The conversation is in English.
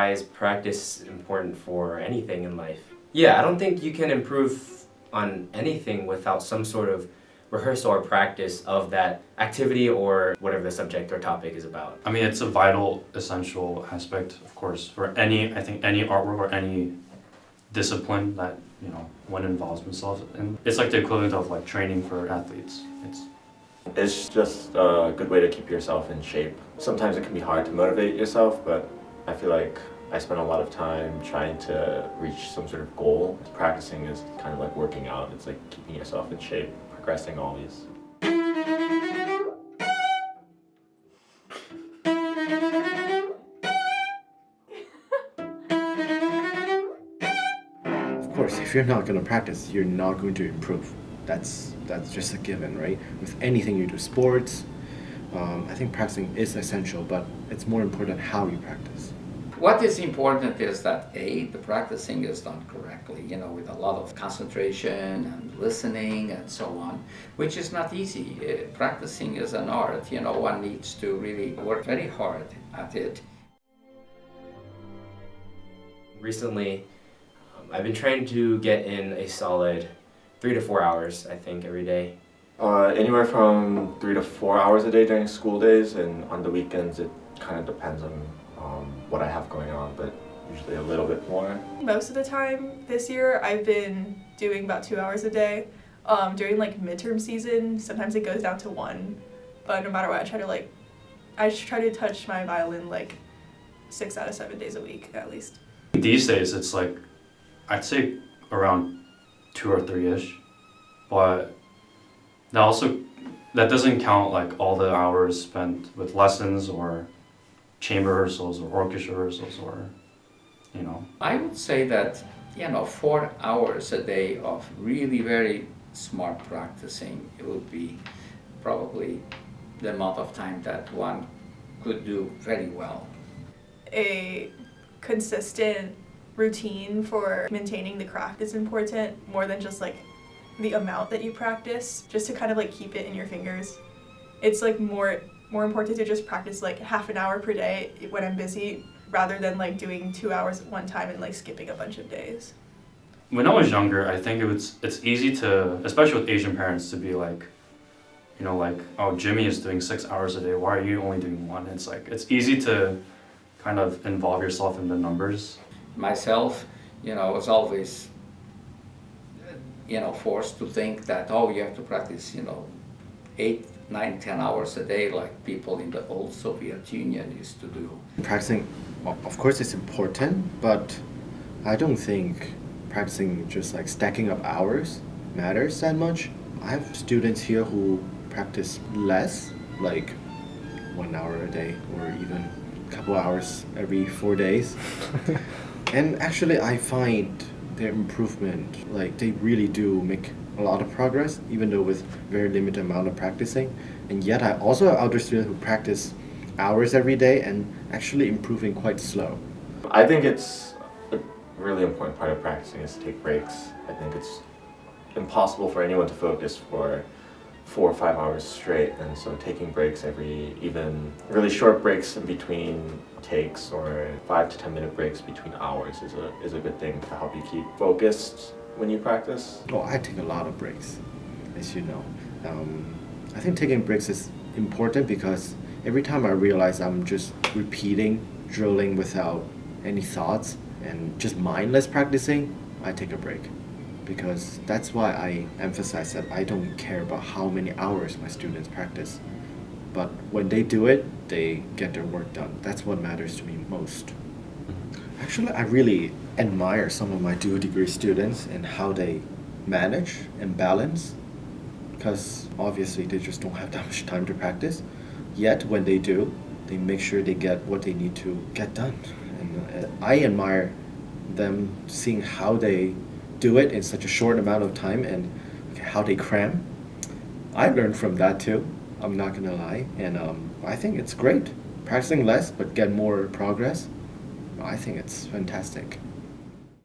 why is practice important for anything in life? Yeah, I don't think you can improve on anything without some sort of rehearsal or practice of that activity or whatever the subject or topic is about. I mean, it's a vital, essential aspect, of course, for any artwork or any discipline that, one involves themselves in. It's like the equivalent of like training for athletes. It's just a good way to keep yourself in shape. Sometimes it can be hard to motivate yourself, but I feel like I spend a lot of time trying to reach some sort of goal. Practicing is kind of like working out. It's like keeping yourself in shape, progressing always. Of course, if you're not going to practice, you're not going to improve. That's just a given, right? With anything you do, sports, I think practicing is essential, but it's more important how you practice. What is important is that the practicing is done correctly, with a lot of concentration and listening and so on, which is not easy. Practicing is an art, one needs to really work very hard at it. Recently, I've been trying to get in a solid 3 to 4 hours, I think, every day. Anywhere from 3 to 4 hours a day during school days, and on the weekends it kind of depends on what I have going on, but usually a little bit more. Most of the time this year I've been doing about 2 hours a day. During like midterm season, sometimes it goes down to 1, but no matter what, I try to touch my violin like 6 out of 7 days a week at least. These days, it's like, I'd say around 2 or 3-ish, but that doesn't count like all the hours spent with lessons or chamber rehearsals or orchestra rehearsals or, I would say that, 4 hours a day of really very smart practicing, it would be probably the amount of time that one could do very well. A consistent routine for maintaining the craft is important, more than just like the amount that you practice, just to kind of like keep it in your fingers. It's like more important to just practice like half an hour per day when I'm busy, rather than like doing 2 hours at one time and like skipping a bunch of days. When I was younger, I think it's easy to, especially with Asian parents, to be like, oh, Jimmy is doing 6 hours a day, why are you only doing 1? It's like, it's easy to kind of involve yourself in the numbers. Myself, was always, forced to think that, you have to practice, 8, 9, 10 hours a day like people in the old Soviet Union used to do. Practicing, of course, it's important, but I don't think practicing just like stacking up hours matters that much. I have students here who practice less, like 1 hour a day or even a couple hours every 4 days. And actually I find their improvement, like they really do make a lot of progress, even though with very limited amount of practicing. And yet I also have other students who practice hours every day and actually improving quite slow. I think it's a really important part of practicing is to take breaks. I think it's impossible for anyone to focus for 4 or 5 hours straight, and so taking breaks even really short breaks in between takes or 5 to 10 minute breaks between hours is a good thing to help you keep focused when you practice. Oh, I take a lot of breaks, as you know. I think taking breaks is important because every time I realize I'm just repeating, drilling without any thoughts and just mindless practicing, I take a break. Because that's why I emphasize that I don't care about how many hours my students practice. But when they do it, they get their work done. That's what matters to me most. Actually, I really admire some of my dual degree students and how they manage and balance, because obviously they just don't have that much time to practice. Yet when they do, they make sure they get what they need to get done. And I admire them seeing how they do it in such a short amount of time and how they cram. I learned from that too, I'm not gonna lie, and I think it's great. Practicing less but get more progress, I think it's fantastic.